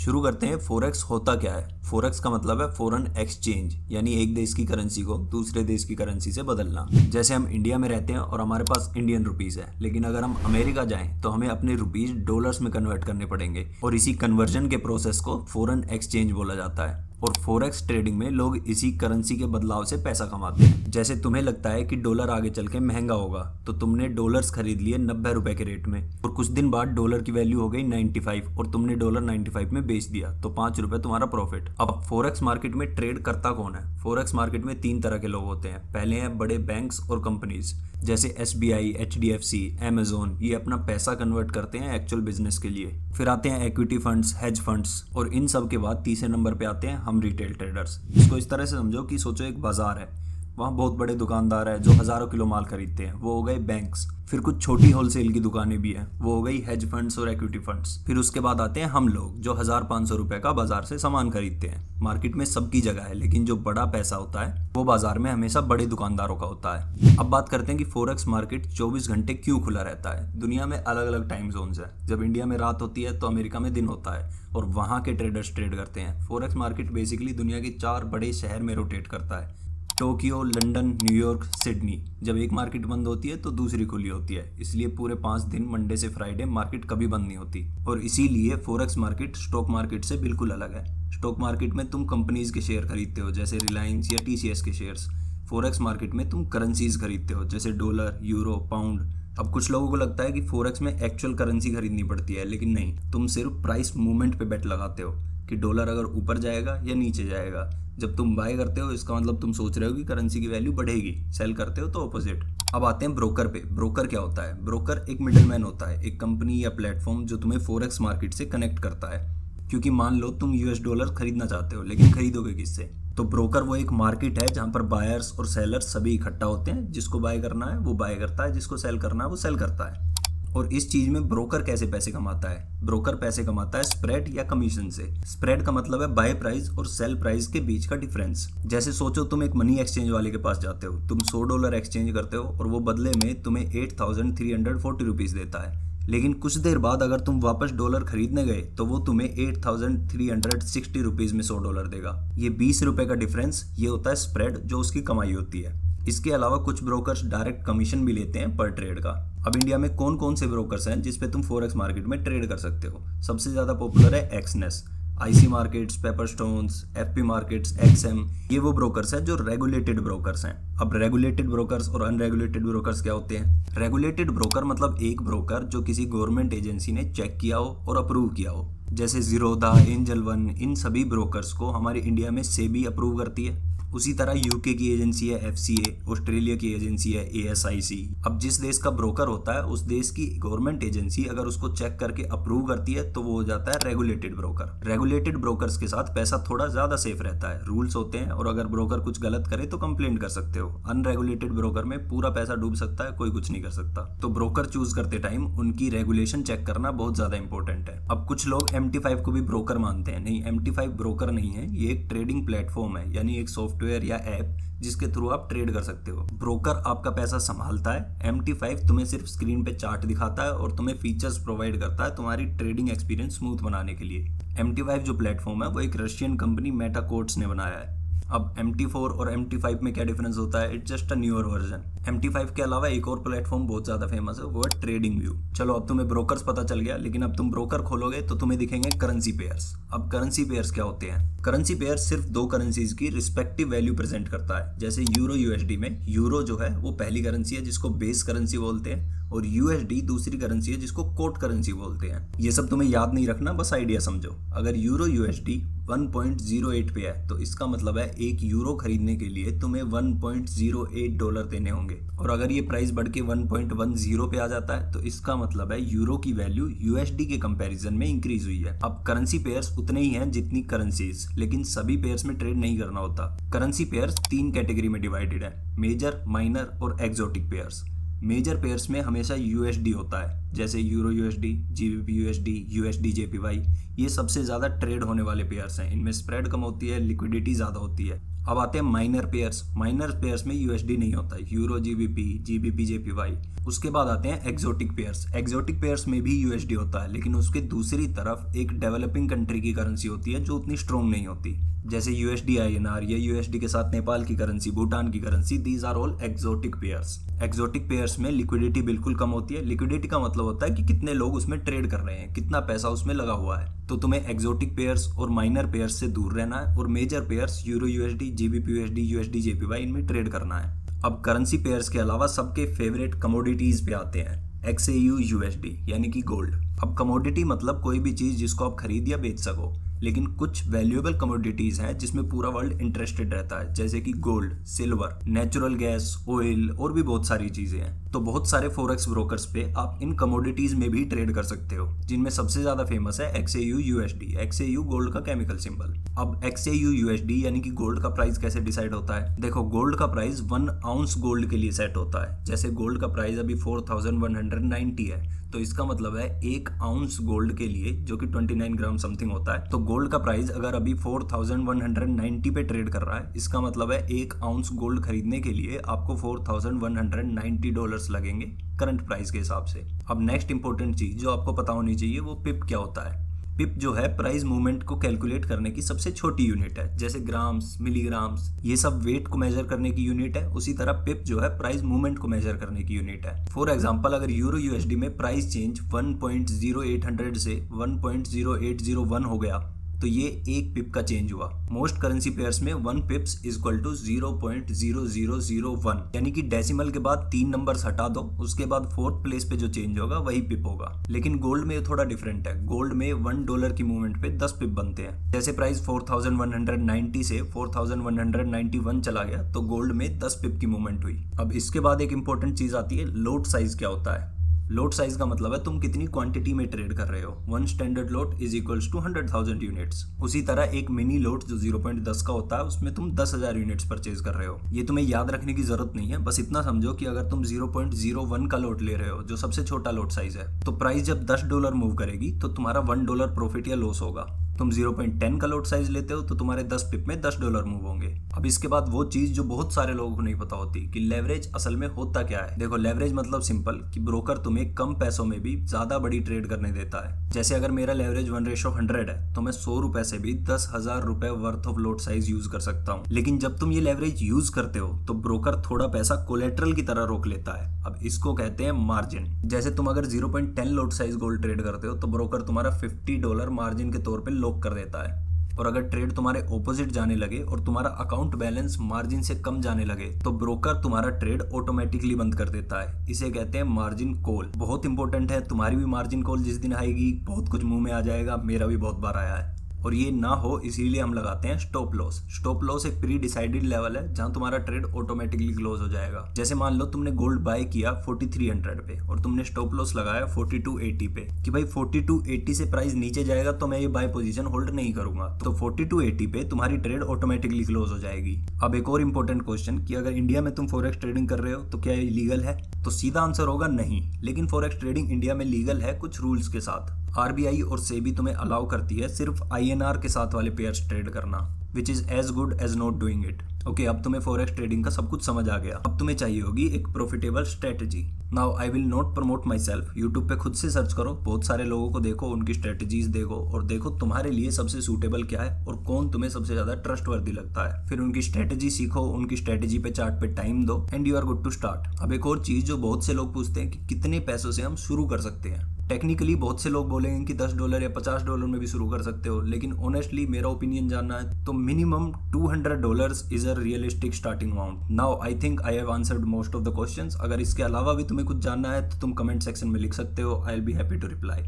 शुरू करते हैं। फोरेक्स होता क्या है? फोरेक्स का मतलब है फॉरेन एक्सचेंज, यानी एक देश की करेंसी को दूसरे देश की करेंसी से बदलना। जैसे हम इंडिया में रहते हैं और हमारे पास इंडियन रुपीस है, लेकिन अगर हम अमेरिका जाएं तो हमें अपने रुपीस डॉलर्स में कन्वर्ट करने पड़ेंगे और इसी कन्वर्जन के प्रोसेस को फॉरेन एक्सचेंज बोला जाता है। और फोरेक्स ट्रेडिंग में लोग इसी करेंसी के बदलाव से पैसा कमाते हैं। जैसे तुम्हें लगता है कि डॉलर आगे चल के महंगा होगा तो तुमने डॉलर्स खरीद लिए 90 रुपए के रेट में, और कुछ दिन बाद डॉलर की वैल्यू हो गई 95 और तुमने डॉलर 95 में बेच दिया तो 5 रुपए तुम्हारा प्रॉफिट। अब फोरेक्स मार्केट में ट्रेड करता कौन है? फोरेक्स मार्केट में 3 तरह के लोग होते हैं। पहले हैं बड़े बैंक्स और कंपनीज, जैसे SBI, HDFC, Amazon। ये अपना पैसा कन्वर्ट करते हैं एक्चुअल बिजनेस के लिए। फिर आते हैं इक्विटी फंड्स, हेज फंड्स, और इन सब के बाद तीसरे नंबर पे आते हैं हम रिटेल ट्रेडर्स। इसको इस तरह से समझो कि सोचो एक बाजार है, वहाँ बहुत बड़े दुकानदार है जो हज़ारों किलो माल खरीदते हैं, वो हो गए बैंक्स। फिर कुछ छोटी होलसेल की दुकानें भी हैं, वो हो गई हेज फंड्स और इक्विटी फंड्स। फिर उसके बाद आते हैं हम लोग जो 1500 रुपए का बाजार से सामान खरीदते हैं। मार्केट में सबकी जगह है, लेकिन जो बड़ा पैसा होता है वो बाजार में हमेशा बड़े दुकानदारों का होता है। अब बात करते हैं कि फोरेक्स मार्केट 24 घंटे क्यों खुला रहता है। दुनिया में अलग अलग टाइम जोन्स है। जब इंडिया में रात होती है तो अमेरिका में दिन होता है और वहाँ के ट्रेडर्स ट्रेड करते हैं। फोरेक्स मार्केट बेसिकली दुनिया के 4 बड़े शहर में रोटेट करता है: टोक्यो, लंदन, न्यूयॉर्क, सिडनी। जब एक मार्केट बंद होती है तो दूसरी खुली होती है, इसलिए पूरे 5 दिन मंडे से फ्राइडे मार्केट कभी बंद नहीं होती। और इसीलिए फोरेक्स मार्केट स्टॉक मार्केट से बिल्कुल अलग है। स्टॉक मार्केट में तुम कंपनीज के शेयर खरीदते हो, जैसे रिलायंस या TCS के शेयर्स। फोरेक्स मार्केट में तुम करेंसीज खरीदते हो, जैसे डॉलर, यूरो, पाउंड। अब कुछ लोगों को लगता है कि फोरेक्स में एक्चुअल करेंसी खरीदनी पड़ती है, लेकिन नहीं, तुम सिर्फ प्राइस मूवमेंट पे बेट लगाते हो कि डॉलर अगर ऊपर जाएगा या नीचे जाएगा। जब तुम बाय करते हो इसका मतलब तुम सोच रहे हो कि करेंसी की वैल्यू बढ़ेगी, सेल करते हो तो ऑपोजिट। अब आते हैं ब्रोकर पे। ब्रोकर क्या होता है? ब्रोकर एक मिडलमैन होता है, एक कंपनी या प्लेटफॉर्म जो तुम्हें फोरेक्स मार्केट से कनेक्ट करता है। क्योंकि मान लो तुम US डॉलर खरीदना चाहते हो, लेकिन खरीदोगे किससे? तो ब्रोकर वो एक मार्केट है जहां पर बायर्स और सेलर्स सभी इकट्ठा होते हैं। जिसको बाय करना है वो बाय करता है, जिसको सेल करना है वो सेल करता है। और इस चीज में ब्रोकर कैसे पैसे कमाता है? ब्रोकर पैसे कमाता है स्प्रेड या कमीशन से। स्प्रेड का मतलब है बाय प्राइस और सेल प्राइस के बीच का डिफरेंस। जैसे सोचो तुम एक मनी एक्सचेंज वाले के पास जाते हो, तुम $100 एक्सचेंज करते हो और वो बदले में तुम्हें 8340 रुपीज देता है। लेकिन कुछ देर बाद अगर तुम वापस डॉलर खरीदने गए तो वो तुम्हें 8360 रुपीज में $100 देगा। ये 20 रुपए का डिफरेंस, ये होता है स्प्रेड, जो उसकी कमाई होती है। इसके अलावा कुछ ब्रोकर्स डायरेक्ट कमीशन भी लेते हैं पर ट्रेड का। अब इंडिया में कौन कौन से ब्रोकर्स हैं जिस पे तुम फोरेक्स मार्केट में ट्रेड कर सकते हो? सबसे ज़्यादा पॉपुलर है Exness, IC markets, Pepperstones, FP markets, XM। ये वो ब्रोकर्स हैं जो रेगुलेटेड ब्रोकर्स हैं। अब रेगुलेटेड ब्रोकर्स और अनरेगुलेटेड ब्रोकर्स क्या होते हैं? रेगुलेटेड ब्रोकर मतलब एक ब्रोकर जो किसी गवर्नमेंट एजेंसी ने चेक किया हो और अप्रूव किया हो, जैसे जीरोधा, एंजल वन। इन सभी ब्रोकर्स को हमारे इंडिया में सेबी अप्रूव करती है। उसी तरह UK की एजेंसी है FCA, ऑस्ट्रेलिया की एजेंसी है ASIC। अब जिस देश का ब्रोकर होता है उस देश की गवर्नमेंट एजेंसी अगर उसको चेक करके अप्रूव करती है तो वो हो जाता है रेगुलेटेड ब्रोकर। रेगुलेटेड ब्रोकर्स के साथ पैसा थोड़ा ज्यादा सेफ रहता है, रूल्स होते हैं, और अगर ब्रोकर कुछ गलत करे तो कंप्लेंट कर सकते हो। अनरेगुलेटेड ब्रोकर में पूरा पैसा डूब सकता है, कोई कुछ नहीं कर सकता। तो ब्रोकर चूज करते टाइम उनकी रेगुलेशन चेक करना बहुत ज्यादा इंपॉर्टेंट है। अब कुछ लोग MT5 को भी ब्रोकर मानते हैं। नहीं, MT5 ब्रोकर नहीं है, ये एक ट्रेडिंग प्लेटफॉर्म है, यानी एक सॉफ्टवेयर या ऐप जिसके थ्रू आप ट्रेड कर सकते हो। ब्रोकर आपका पैसा संभालता है, MT5 तुम्हें सिर्फ स्क्रीन पे चार्ट दिखाता है और तुम्हें फीचर्स प्रोवाइड करता है तुम्हारी ट्रेडिंग एक्सपीरियंस स्मूथ बनाने के लिए। MT5 जो प्लेटफॉर्म है वो एक रशियन कंपनी मेटाकोर्ट्स ने बनाया है। अब MT4 और MT5 में क्या डिफरेंस होता है? It's just a newer version. MT5 के अलावा एक और प्लेटफॉर्म बहुत ज्यादा फेमस है, वो है ट्रेडिंग व्यू। चलो अब तुम्हें ब्रोकर्स पता चल गया, लेकिन अब तुम ब्रोकर खोलोगे तो तुम्हें दिखेंगे करेंसी पेयर्स। अब करेंसी पेयर्स क्या होते हैं? करेंसी पेयर्स सिर्फ 2 करेंसीज की रिस्पेक्टिव वैल्यू प्रेजेंट करता है। जैसे यूरो USD में यूरो जो है वो पहली करेंसी है जिसको बेस करेंसी बोलते हैं, और USD दूसरी करेंसी है जिसको कोट करेंसी बोलते हैं। ये सब तुम्हें याद नहीं रखना, बस आइडिया समझो। अगर यूरो USD 1.08 पे है तो इसका मतलब है एक यूरो खरीदने के लिए तुम्हें $1.08 देने होंगे, और अगर ये प्राइस बढ़ के 1.10 पे आ जाता है तो इसका मतलब है यूरो की वैल्यू USD के कंपैरिजन में इंक्रीज हुई है। अब करेंसी पेयर्स उतने ही हैं जितनी करेंसीज, लेकिन सभी पेयर्स में ट्रेड नहीं करना होता। करेंसी पेयर्स 3 कैटेगरी में डिवाइडेड है: मेजर, माइनर और एक्सोटिक पेयर्स। मेजर पेयर्स में हमेशा USD होता है, जैसे euro USD, GBP USD, USD JPY। ये सबसे ज़्यादा ट्रेड होने वाले पेयर्स हैं। इनमें स्प्रेड कम होती है, लिक्विडिटी ज़्यादा होती है। अब आते हैं माइनर पेयर्स। माइनर पेयर्स में यूएसडी नहीं होता, यूरो, जीबीपी, जीबीपी, जेपीवाई। उसके बाद आते हैं एक्सोटिक पेयर्स। एक्सोटिक पेयर्स में भी यूएसडी होता है, लेकिन उसके दूसरी तरफ एक डेवलपिंग कंट्री की करेंसी होती है जो उतनी स्ट्रॉन्ग नहीं होती, जैसे यूएसडी आईएनआर या यूएसडी के साथ नेपाल की करेंसी, भूटान की currency. These are all exotic pairs. Exotic pairs में लिक्विडिटी बिल्कुल कम होती है। लिक्विडिटी का मतलब होता है कि कितने लोग उसमें ट्रेड कर रहे हैं, कितना पैसा उसमें लगा हुआ है। तो तुम्हें एक्सोटिक पेयर्स और माइनर पेयर्स से दूर रहना है और major pairs euro USD, GBP USD, USD JPY, इनमें ट्रेड करना है। अब करेंसी पेयर्स के अलावा सबके फेवरेट कमोडिटीज पे आते हैं, XAU USD यानी कि गोल्ड। अब कमोडिटी मतलब कोई भी चीज़ जिसको आप खरीद या बेच सको, लेकिन कुछ वैल्यूएबल कमोडिटीज हैं जिसमें पूरा वर्ल्ड इंटरेस्टेड रहता है, जैसे कि gold, silver, natural gas, oil और भी बहुत सारी चीजें हैं। तो बहुत सारे फॉरेक्स ब्रोकर्स पे आप इन कमोडिटीज में भी ट्रेड कर सकते हो, जिनमें सबसे ज्यादा फेमस है XAU USD। XAU गोल्ड का केमिकल सिंबल। अब XAU USD यानी कि गोल्ड का प्राइस कैसे डिसाइड होता है? देखो, गोल्ड का प्राइस 1 आउंस गोल्ड के लिए सेट होता है। जैसे गोल्ड का प्राइस अभी 4190 है, तो इसका मतलब है 1 आउंस गोल्ड के लिए, जो कि 29 ग्राम समथिंग होता है, तो गोल्ड का प्राइस अगर अभी 4190 पे ट्रेड कर रहा है, इसका मतलब है 1 आउंस गोल्ड खरीदने के लिए आपको $4190 लगेंगे करंट प्राइस के हिसाब से। अब नेक्स्ट इंपॉर्टेंट चीज जो आपको पता होनी चाहिए वो पिप क्या होता है। पिप जो है प्राइस मूवमेंट को कैलकुलेट करने की सबसे छोटी यूनिट है। जैसे ग्राम्स, मिलीग्राम्स, ये सब वेट को मेजर करने की यूनिट है, उसी तरह पिप जो है प्राइस मूवमेंट को मेजर करने की यूनिट है। फॉर एग्जांपल, अगर यूरो यूएसडी में प्राइस चेंज 1.0800 से 1.0801 हो गया, तो ये 1 पिप का चेंज हुआ। मोस्ट करेंसी पेयर्स में 1 पिप्स इक्वल टू 0.0001, यानी कि डेसिमल के बाद 3 नंबर्स हटा दो, उसके बाद 4th प्लेस पे जो चेंज होगा वही पिप होगा। लेकिन गोल्ड में थोड़ा डिफरेंट है। गोल्ड में $1 की मूवमेंट पे 10 पिप बनते हैं। जैसे प्राइस 4190 से 4191 चला गया, तो गोल्ड में 10 पिप की मूवमेंट हुई। अब इसके बाद एक इंपॉर्टेंट चीज आती है, लोट साइज क्या होता है। लोट साइज का मतलब है तुम कितनी क्वांटिटी में ट्रेड कर रहे हो। 1 standard lot is equals to 100,000 units. उसी तरह एक मिनी लोट जो 0.10 का होता है, उसमें तुम 10,000 यूनिट्स परचेज कर रहे हो। ये तुम्हें याद रखने की जरूरत नहीं है, बस इतना समझो कि अगर तुम 0.01 का लोट ले रहे हो, जो सबसे छोटा लोट साइज है, तो प्राइस जब $10 मूव करेगी तो तुम्हारा $1 प्रॉफिट या लॉस होगा। तुम 0.10 का लोट साइज लेते हो तो तुम्हारे 10 पिप में $10 मूव होंगे। अब इसके बाद वो चीज जो बहुत सारे लोगों को नहीं पता होती कि लेवरेज असल में होता क्या है। देखो, लेवरेज मतलब सिंपल कि ब्रोकर तुम्हें कम पैसों में भी ज्यादा बड़ी ट्रेड करने देता है। जैसे अगर मेरा लेवरेज 1:100 है, तो मैं 100 रुपए से भी 10,000 रुपए worth of lot size use कर सकता हूँ। लेकिन जब तुम ये लेवरेज यूज करते हो तो ब्रोकर थोड़ा पैसा कोलेट्रल की तरह रोक लेता है। अब इसको कहते हैं मार्जिन। जैसे तुम अगर 0.10 लोट साइज गोल्ड ट्रेड करते हो तो ब्रोकर तुम्हारा $50 मार्जिन के तौर पे लॉक कर देता है। और अगर ट्रेड तुम्हारे ऑपोजिट जाने लगे और तुम्हारा अकाउंट बैलेंस मार्जिन से कम जाने लगे, तो ब्रोकर तुम्हारा ट्रेड ऑटोमेटिकली बंद कर देता है। इसे कहते हैं मार्जिन कॉल। बहुत इंपॉर्टेंट है। तुम्हारी भी मार्जिन कॉल जिस दिन आएगी, बहुत कुछ मुंह में आ जाएगा। मेरा भी बहुत बार आया है। और ये ना हो इसीलिए हम लगाते हैं स्टॉप लॉस। स्टॉप लॉस एक प्री डिसाइडेड लेवल है जहां तुम्हारा ट्रेड ऑटोमेटिकली क्लोज हो जाएगा। जैसे मान लो तुमने गोल्ड बाय किया 4300 पे और तुमने स्टॉप लॉस लगाया 4280 पे कि भाई 4280 से प्राइस नीचे जाएगा तो मैं ये बाय पोजीशन होल्ड नहीं करूंगा। तो 4280 पे तुम्हारी ट्रेड ऑटोमेटिकली क्लोज हो जाएगी। अब एक और इंपॉर्टेंट क्वेश्चन कि अगर इंडिया में तुम फॉरेक्स ट्रेडिंग कर रहे हो तो क्या ये लीगल है? तो सीधा आंसर होगा नहीं। लेकिन फॉरेक्स ट्रेडिंग इंडिया में लीगल है कुछ रूल्स के साथ। आरबीआई और सेबी तुम्हें अलाउ करती है सिर्फ INR के साथ वाले पेयर्स ट्रेड करना, which is as good as not doing it. Okay, अब तुम्हें फॉरेक्स ट्रेडिंग का सब कुछ समझ आ गया। अब तुम्हें चाहिए होगी एक profitable strategy. Now I will not promote my self. YouTube पे खुद से सर्च करो, बहुत सारे लोगों को देखो, उनकी स्ट्रेटेजीज देखो और देखो तुम्हारे लिए सबसे सूटेबल क्या है और कौन तुम्हें सबसे ज्यादा ट्रस्टवर्दी लगता है। फिर उनकी स्ट्रेटेजी सीखो, उनकी स्ट्रेटेजी पे चार्ट पे टाइम दो and you are good to start. अब एक और चीज जो बहुत से लोग पूछते हैं कि कितने पैसों से हम शुरू कर सकते हैं। टेक्निकली बहुत से लोग बोलेंगे कि $10 या $50 में भी शुरू कर सकते हो, लेकिन ऑनेस्टली मेरा ओपिनियन जानना है तो minimum $200 is a realistic starting amount. Now I think I have answered most of the questions. अगर इसके अलावा भी तुम्हें कुछ जानना है तो तुम कमेंट सेक्शन में लिख सकते हो। I will be happy to reply.